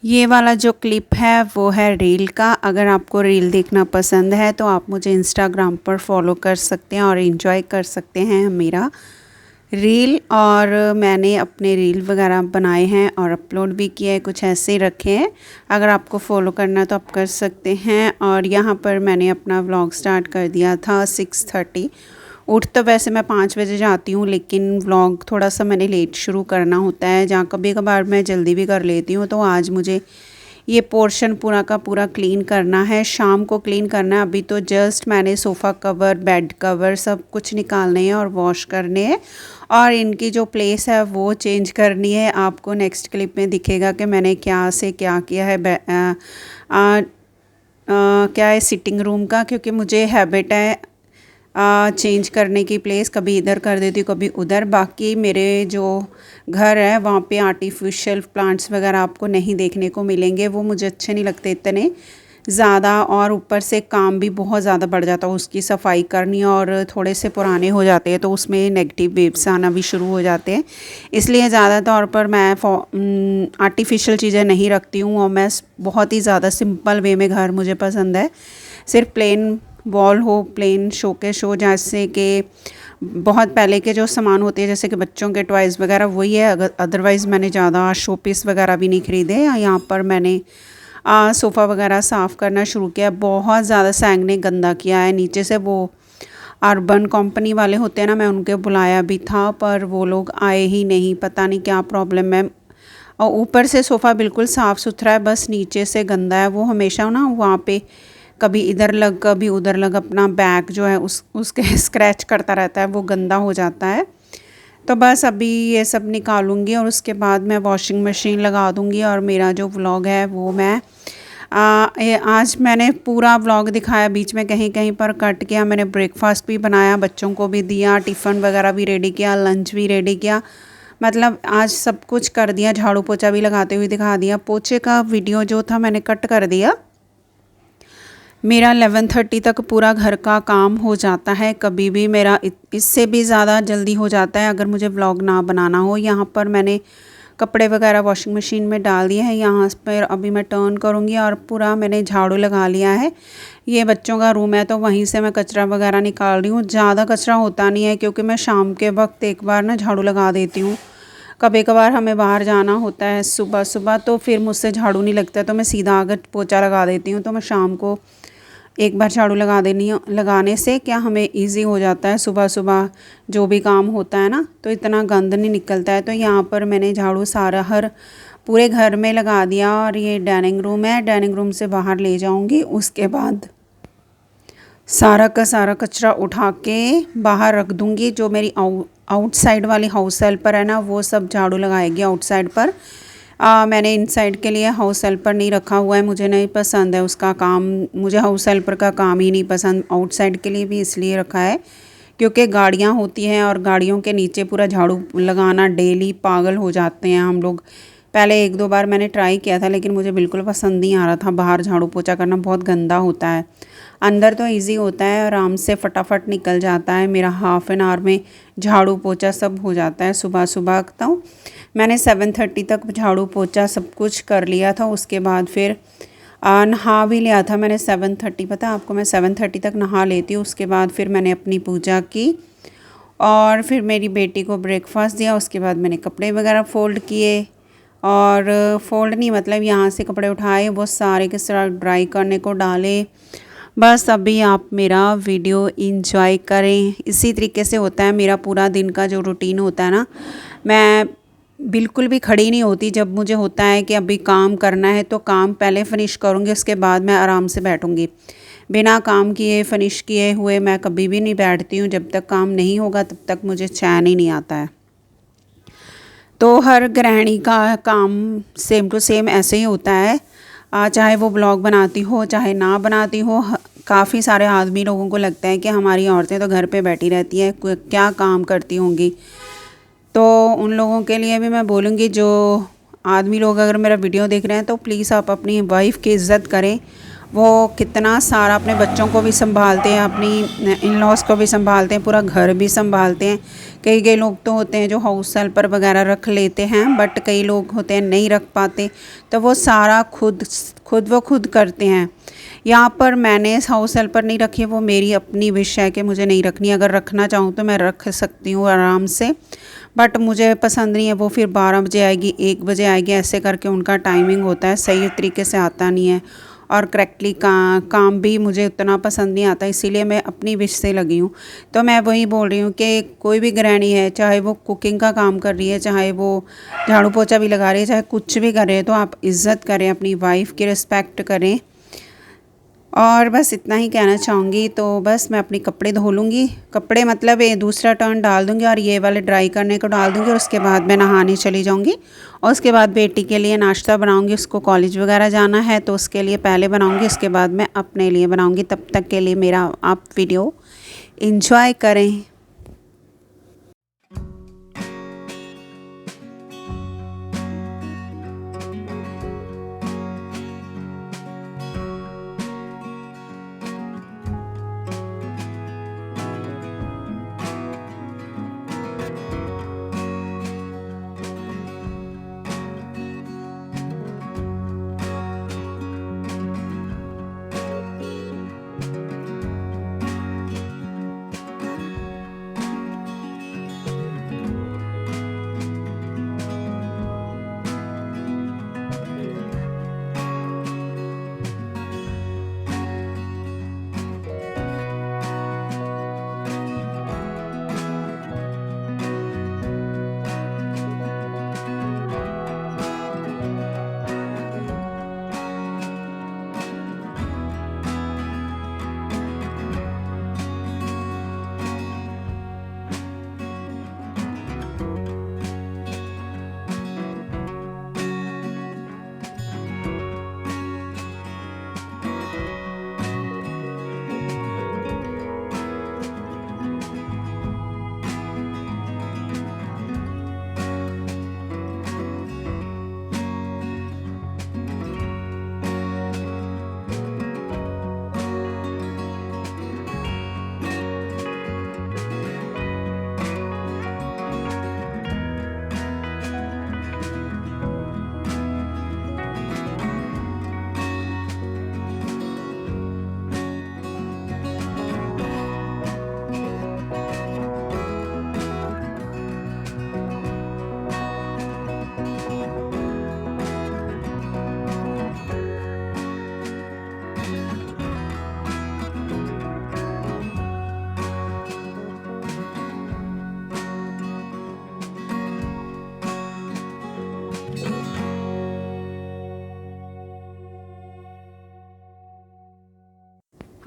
ये वाला जो क्लिप है वो है रील का। अगर आपको रील देखना पसंद है तो आप मुझे इंस्टाग्राम पर फॉलो कर सकते हैं और एंजॉय कर सकते हैं मेरा रील। और मैंने अपने रील वगैरह बनाए हैं और अपलोड भी किए हैं, कुछ ऐसे ही रखे हैं। अगर आपको फॉलो करना तो आप कर सकते हैं। और यहाँ पर मैंने अपना व्लॉग स्टार्ट कर दिया था 6:30। उठ तो वैसे मैं 5 बजे जाती हूँ, लेकिन व्लॉग थोड़ा सा मैंने लेट शुरू करना होता है, जहाँ कभी कभार मैं जल्दी भी कर लेती हूँ। तो आज मुझे ये पोर्शन पूरा का पूरा क्लीन करना है, शाम को क्लीन करना है। अभी तो जस्ट मैंने सोफ़ा कवर, बेड कवर सब कुछ निकालने हैं और वॉश करने हैं, और इनकी जो प्लेस है वो चेंज करनी है। आपको नेक्स्ट क्लिप में दिखेगा कि मैंने क्या से क्या किया है। क्या है सिटिंग रूम का, क्योंकि मुझे हैबिट है चेंज करने की प्लेस, कभी इधर कर देती हूँ कभी उधर। बाकी मेरे जो घर है वहाँ पे आर्टिफिशियल प्लांट्स वगैरह आपको नहीं देखने को मिलेंगे, वो मुझे अच्छे नहीं लगते इतने ज़्यादा। और ऊपर से काम भी बहुत ज़्यादा बढ़ जाता है, उसकी सफाई करनी, और थोड़े से पुराने हो जाते हैं तो उसमें नेगेटिव वेव्स आना भी शुरू हो जाते हैं। इसलिए ज़्यादा तौर पर मैं आर्टिफिशियल चीज़ें नहीं रखती हूँ, और मैं बहुत ही ज़्यादा सिंपल वे में घर मुझे पसंद है। सिर्फ प्लेन वॉल हो, प्लेन शोकेस हो, जैसे कि बहुत पहले के जो सामान होते हैं जैसे कि बच्चों के टॉयज़ वगैरह, वही है। अगर अदरवाइज़ मैंने ज़्यादा शो पीस वगैरह भी नहीं ख़रीदे। यहाँ पर मैंने सोफ़ा वगैरह साफ़ करना शुरू किया। बहुत ज़्यादा सैंग ने गंदा किया है नीचे से। वो अर्बन कंपनी वाले होते हैं ना, मैं उनके बुलाया भी था पर वो लोग आए ही नहीं, पता नहीं क्या प्रॉब्लम है। और ऊपर से सोफ़ा बिल्कुल साफ़ सुथरा है, बस नीचे से गंदा है। वो हमेशा ना वहाँ पे कभी इधर लग कभी उधर लग अपना बैग जो है उसके स्क्रैच करता रहता है, वो गंदा हो जाता है। तो बस अभी ये सब निकालूंगी और उसके बाद मैं वॉशिंग मशीन लगा दूंगी। और मेरा जो व्लॉग है वो मैं आज मैंने पूरा व्लॉग दिखाया, बीच में कहीं कहीं पर कट किया। मैंने ब्रेकफास्ट भी बनाया, बच्चों को भी दिया, टिफ़िन वगैरह भी रेडी किया, लंच भी रेडी किया। मतलब आज सब कुछ कर दिया, झाड़ू पोछा भी लगाते हुए दिखा दिया। पोछे का वीडियो जो था मैंने कट कर दिया। मेरा 11:30 तक पूरा घर का काम हो जाता है, कभी भी मेरा इससे भी ज़्यादा जल्दी हो जाता है अगर मुझे व्लॉग ना बनाना हो। यहाँ पर मैंने कपड़े वगैरह वॉशिंग मशीन में डाल दिए हैं। यहाँ पर अभी मैं टर्न करूँगी और पूरा मैंने झाड़ू लगा लिया है। ये बच्चों का रूम है तो वहीं से मैं कचरा वगैरह निकाल रही हूँ। ज़्यादा कचरा होता नहीं है क्योंकि मैं शाम के वक्त एक बार ना झाड़ू लगा देती हूँ। कभी कभार हमें बाहर जाना होता है सुबह सुबह, तो फिर मुझसे झाड़ू नहीं लगता, तो मैं सीधा आकर पोछा लगा देती हूँ। तो मैं शाम को एक बार झाड़ू लगाने से क्या हमें इजी हो जाता है, सुबह सुबह जो भी काम होता है ना, तो इतना गंद नहीं निकलता है। तो यहाँ पर मैंने झाड़ू सारा हर पूरे घर में लगा दिया। और ये डाइनिंग रूम है, डाइनिंग रूम से बाहर ले जाऊँगी, उसके बाद सारा का सारा कचरा उठा के बाहर रख दूँगी। जो मेरी आउटसाइड वाली हाउस हेल्पर है ना, वो सब झाड़ू लगाएगी आउटसाइड पर। मैंने इनसाइड के लिए हाउस हेल्पर नहीं रखा हुआ है, मुझे नहीं पसंद है उसका काम। मुझे हाउस हेल्पर का काम ही नहीं पसंद। आउटसाइड के लिए भी इसलिए रखा है क्योंकि गाड़ियाँ होती हैं और गाड़ियों के नीचे पूरा झाड़ू लगाना, डेली पागल हो जाते हैं हम लोग। पहले 1-2 बार मैंने ट्राई किया था, लेकिन मुझे बिल्कुल पसंद नहीं आ रहा था। बाहर झाड़ू पोछा करना बहुत गंदा होता है। अंदर तो इजी होता है, आराम से फटाफट निकल जाता है। मेरा हाफ़ एन आवर में झाड़ू पोछा सब हो जाता है। सुबह सुबह तो मैंने 7:30 तक झाड़ू पोछा सब कुछ कर लिया था। उसके बाद फिर नहा भी लिया था मैंने 7:30। पता है आपको, मैं 7:30 तक नहा लेती हूँ। उसके बाद फिर मैंने अपनी पूजा की और फिर मेरी बेटी को ब्रेकफास्ट दिया। उसके बाद मैंने कपड़े वगैरह फ़ोल्ड किए, और फ़ोल्ड नहीं मतलब यहाँ से कपड़े उठाए, वो सारे के सारे ड्राई करने को डाले। बस अभी आप मेरा वीडियो एंजॉय करें। इसी तरीके से होता है मेरा पूरा दिन का जो रूटीन होता है ना। मैं बिल्कुल भी खड़ी नहीं होती। जब मुझे होता है कि अभी काम करना है तो काम पहले फ़िनिश करूँगी, उसके बाद मैं आराम से बैठूँगी। बिना काम किए फ़िनिश किए हुए मैं कभी भी नहीं बैठती हूँ। जब तक काम नहीं होगा तब तक मुझे चैन ही नहीं आता है। तो हर गृहिणी का काम सेम टू सेम ऐसे ही होता है। चाहे वो ब्लॉग बनाती हो चाहे ना बनाती हो। काफ़ी सारे आदमी लोगों को लगता है कि हमारी औरतें तो घर पे बैठी रहती हैं, क्या काम करती होंगी। तो उन लोगों के लिए भी मैं बोलूँगी, जो आदमी लोग अगर मेरा वीडियो देख रहे हैं तो प्लीज़ आप अपनी वाइफ़ की इज़्ज़त करें वो कितना सारा अपने बच्चों को भी संभालते हैं, अपनी इन लॉज को भी संभालते हैं, पूरा घर भी संभालते हैं। कई कई लोग तो होते हैं जो हाउस हेल्पर वगैरह रख लेते हैं, बट कई लोग होते हैं नहीं रख पाते, तो वो सारा खुद करते हैं। यहाँ पर मैंने हाउस हेल्पर नहीं रखी है, वो मेरी अपनी विश है कि मुझे नहीं रखनी। अगर रखना चाहूँ तो मैं रख सकती हूँ आराम से, बट मुझे पसंद नहीं है। वो फिर 12 बजे आएगी, 1 बजे आएगी, ऐसे करके उनका टाइमिंग होता है, सही तरीके से आता नहीं है। और करेक्टली काम भी मुझे उतना पसंद नहीं आता, इसीलिए मैं अपनी विश से लगी हूँ। तो मैं वही बोल रही हूँ कि कोई भी गृहिणी है, चाहे वो कुकिंग का काम कर रही है, चाहे वो झाड़ू पोछा भी लगा रही है, चाहे कुछ भी कर रहे हैं, तो आप इज़्ज़त करें, अपनी वाइफ की रिस्पेक्ट करें। और बस इतना ही कहना चाहूँगी। तो बस मैं अपने कपड़े धो लूँगी, कपड़े मतलब ये दूसरा टर्न डाल दूँगी और ये वाले ड्राई करने को डाल दूँगी, और उसके बाद मैं नहाने चली जाऊँगी। और उसके बाद बेटी के लिए नाश्ता बनाऊँगी, उसको कॉलेज वगैरह जाना है तो उसके लिए पहले बनाऊँगी, उसके बाद मैं अपने लिए बनाऊँगी। तब तक के लिए मेरा आप वीडियो एंजॉय करें।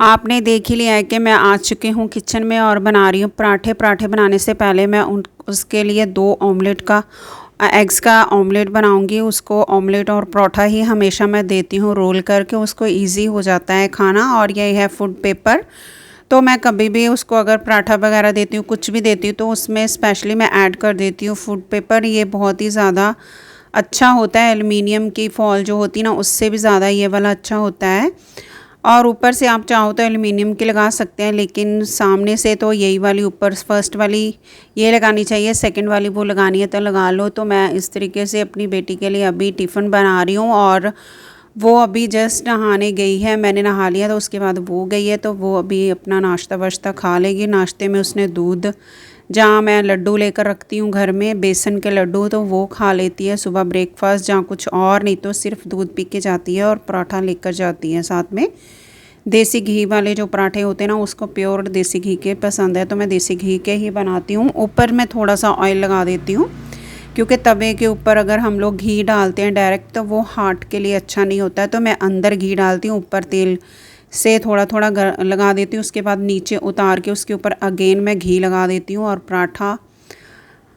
आपने देख ही लिया है कि मैं आ चुकी हूँ किचन में और बना रही हूँ पराठे। पराठे बनाने से पहले मैं उसके लिए 2 ऑमलेट का एग्स का ऑमलेट बनाऊंगी। उसको ऑमलेट और पराठा ही हमेशा मैं देती हूँ रोल करके, उसको इजी हो जाता है खाना। और ये है फूड पेपर, तो मैं कभी भी उसको अगर पराठा वगैरह देती हूँ, कुछ भी देती हूँ, तो उसमें स्पेशली मैं ऐड कर देती हूँ फूड पेपर। ये बहुत ही ज़्यादा अच्छा होता है, एल्युमिनियम की फॉल जो होती है ना, उससे भी ज़्यादा ये वाला अच्छा होता है। और ऊपर से आप चाहो तो एल्युमिनियम की लगा सकते हैं, लेकिन सामने से तो यही वाली ऊपर फर्स्ट वाली ये लगानी चाहिए, सेकंड वाली वो लगानी है तो लगा लो। तो मैं इस तरीके से अपनी बेटी के लिए अभी टिफ़िन बना रही हूँ, और वो अभी जस्ट नहाने गई है। मैंने नहा लिया तो उसके बाद वो गई है, तो वो अभी अपना नाश्ता वाश्ता खा लेगी। नाश्ते में उसने दूध, जहाँ मैं लड्डू लेकर रखती हूँ घर में बेसन के लड्डू, तो वो खा लेती है सुबह ब्रेकफास्ट, जहाँ कुछ और नहीं तो सिर्फ दूध पी के जाती है और पराठा लेकर जाती है साथ में। देसी घी वाले जो पराठे होते हैं ना, उसको प्योर देसी घी के पसंद है, तो मैं देसी घी के ही बनाती हूँ। ऊपर मैं थोड़ा सा ऑयल लगा देती हूँ, क्योंकि तवे के ऊपर अगर हम लोग घी डालते हैं डायरेक्ट तो वो हार्ट के लिए अच्छा नहीं होता है। तो मैं अंदर घी डालती हूँ, ऊपर तेल से थोड़ा थोड़ा लगा देती हूँ, उसके बाद नीचे उतार के उसके ऊपर अगेन मैं घी लगा देती हूँ। और पराठा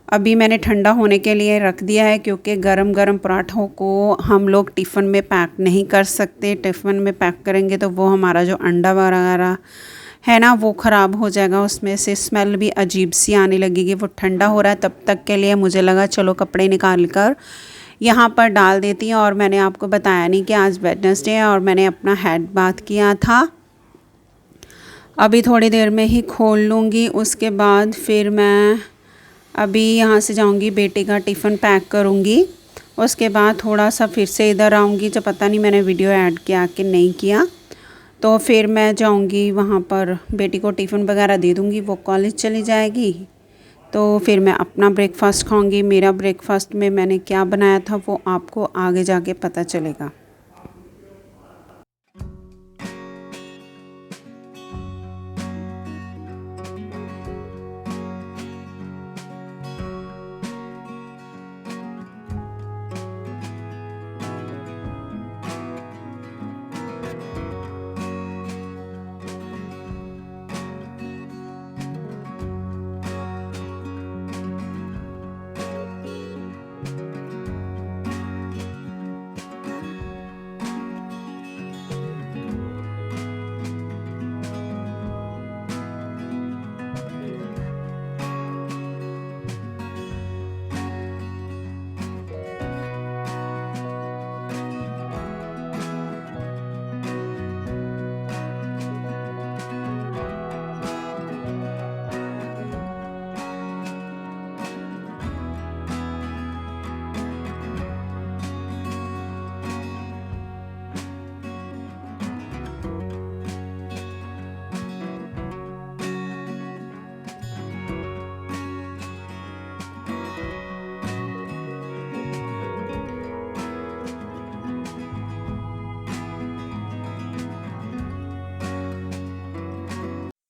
अभी मैंने ठंडा होने के लिए रख दिया है, क्योंकि गरम गरम पराठों को हम लोग टिफ़िन में पैक नहीं कर सकते। टिफ़िन में पैक करेंगे तो वो हमारा जो अंडा वगैरह है ना, वो ख़राब हो जाएगा, उसमें से स्मेल भी अजीब सी आने लगेगी। वो ठंडा हो रहा है, तब तक के लिए मुझे लगा चलो कपड़े निकाल कर यहाँ पर डाल देती हूँ। और मैंने आपको बताया नहीं कि आज वेडनेसडे है और मैंने अपना हेड बाथ किया था। अभी थोड़ी देर में ही खोल लूँगी। उसके बाद फिर मैं अभी यहाँ से जाऊँगी, बेटे का टिफ़िन पैक करूँगी। उसके बाद थोड़ा सा फिर से इधर आऊँगी, जो पता नहीं मैंने वीडियो ऐड किया कि नहीं किया। तो फिर मैं जाऊँगी वहाँ पर, बेटी को टिफ़िन वगैरह दे दूँगी, वो कॉलेज चली जाएगी। तो फिर मैं अपना ब्रेकफास्ट खाऊँगी। मेरा ब्रेकफास्ट में मैंने क्या बनाया था वो आपको आगे जाके पता चलेगा।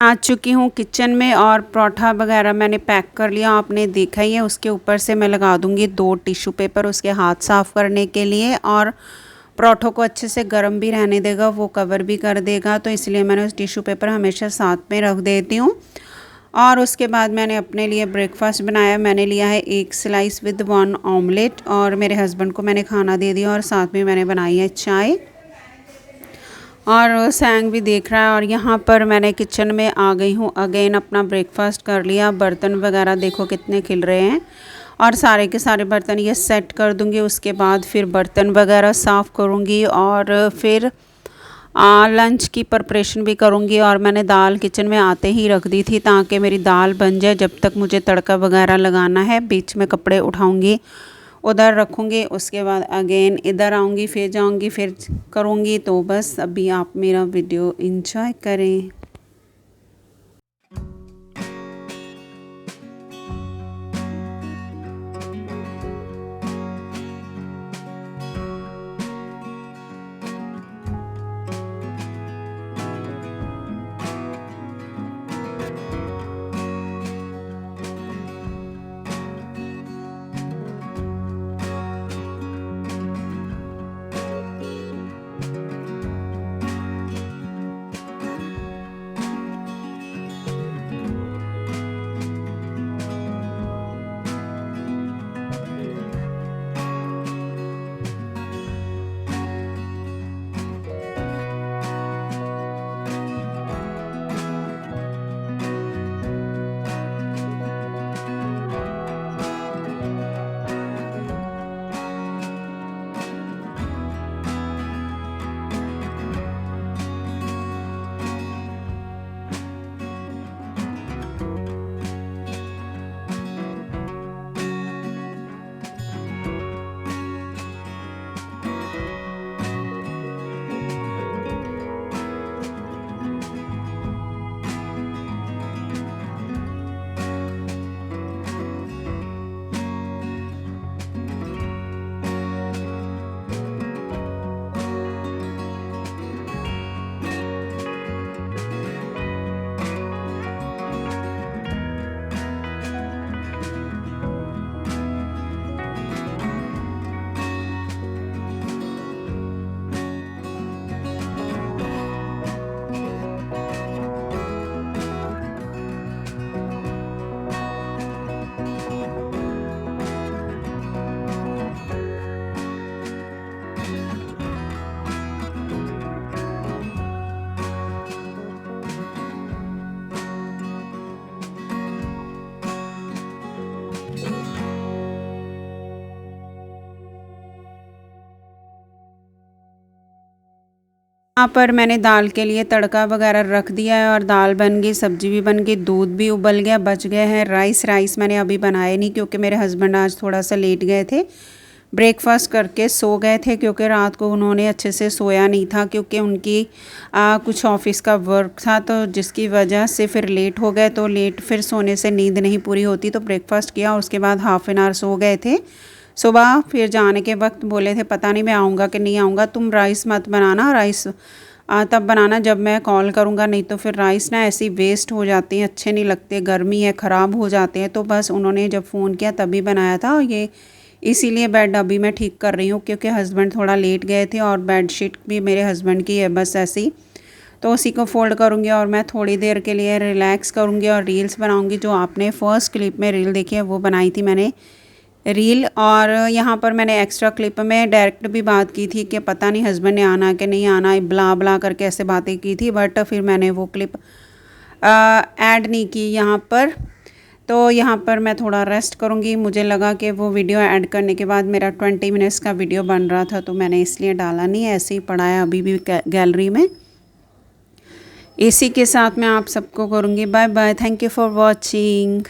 आ चुकी हूँ किचन में और पराठा वगैरह मैंने पैक कर लिया, आपने देखा ही है। उसके ऊपर से मैं लगा दूँगी 2 टिश्यू पेपर उसके हाथ साफ़ करने के लिए, और पराठों को अच्छे से गर्म भी रहने देगा, वो कवर भी कर देगा। तो इसलिए मैंने उस टिश्यू पेपर हमेशा साथ में रख देती हूँ। और उसके बाद मैंने अपने लिए ब्रेकफास्ट बनाया। मैंने लिया है 1 स्लाइस विद 1 ऑमलेट, और मेरे हस्बैंड को मैंने खाना दे दिया, और साथ में मैंने बनाई है चाय। और सैंग भी देख रहा है। और यहाँ पर मैंने किचन में आ गई हूँ अगेन, अपना ब्रेकफास्ट कर लिया। बर्तन वगैरह देखो कितने खिल रहे हैं, और सारे के सारे बर्तन ये सेट कर दूँगी। उसके बाद फिर बर्तन वगैरह साफ़ करूँगी, और फिर लंच की प्रिपरेशन भी करूँगी। और मैंने दाल किचन में आते ही रख दी थी ताकि मेरी दाल बन जाए, जब तक मुझे तड़का वगैरह लगाना है। बीच में कपड़े उठाऊँगी, उधर रखूँगी, उसके बाद अगेन इधर आऊँगी, फिर जाऊँगी, फिर करूँगी। तो बस अभी आप मेरा वीडियो एंजॉय करें। यहाँ पर मैंने दाल के लिए तड़का वगैरह रख दिया है और दाल बन गई, सब्जी भी बन गई, दूध भी उबल गया, बच गए हैं राइस मैंने अभी बनाए नहीं क्योंकि मेरे हस्बैंड आज थोड़ा सा लेट गए थे, ब्रेकफास्ट करके सो गए थे क्योंकि रात को उन्होंने अच्छे से सोया नहीं था क्योंकि उनकी कुछ ऑफिस का वर्क था, तो जिसकी वजह से फिर लेट हो गए। तो लेट फिर सोने से नींद नहीं पूरी होती, तो ब्रेकफास्ट किया और उसके बाद हाफ़ एन आवर सो गए थे। सुबह फिर जाने के वक्त बोले थे पता नहीं मैं आऊँगा कि नहीं आऊँगा, तुम राइस मत बनाना, राइस तब बनाना जब मैं कॉल करूँगा, नहीं तो फिर राइस ना ऐसी वेस्ट हो जाती हैं, अच्छे नहीं लगते, गर्मी है ख़राब हो जाते हैं। तो बस उन्होंने जब फ़ोन किया तभी बनाया था। और ये इसीलिए बेड अभी मैं ठीक कर रही हूँ क्योंकि हस्बैंड थोड़ा लेट गए थे और बेडशीट भी मेरे हस्बैंड की है बस ऐसी, तो उसी को फ़ोल्ड करूँगी और मैं थोड़ी देर के लिए रिलैक्स करूँगी और रील्स बनाऊँगी। जो आपने फ़र्स्ट क्लिप में रील देखी है वो बनाई थी मैंने रील। और यहाँ पर मैंने एक्स्ट्रा क्लिप में डायरेक्ट भी बात की थी कि पता नहीं हस्बैंड ने आना कि नहीं आना, ब्ला ब्ला करके ऐसे बातें की थी, बट फिर मैंने वो क्लिप ऐड नहीं की यहाँ पर। तो यहाँ पर मैं थोड़ा रेस्ट करूँगी, मुझे लगा कि वो वीडियो ऐड करने के बाद मेरा 20 मिनट्स का वीडियो बन रहा था तो मैंने इसलिए डाला नहीं, ऐसे ही पड़ा है अभी भी गैलरी में। इसी के साथ मैं आप सबको करूँगी bye bye. Thank you for watching.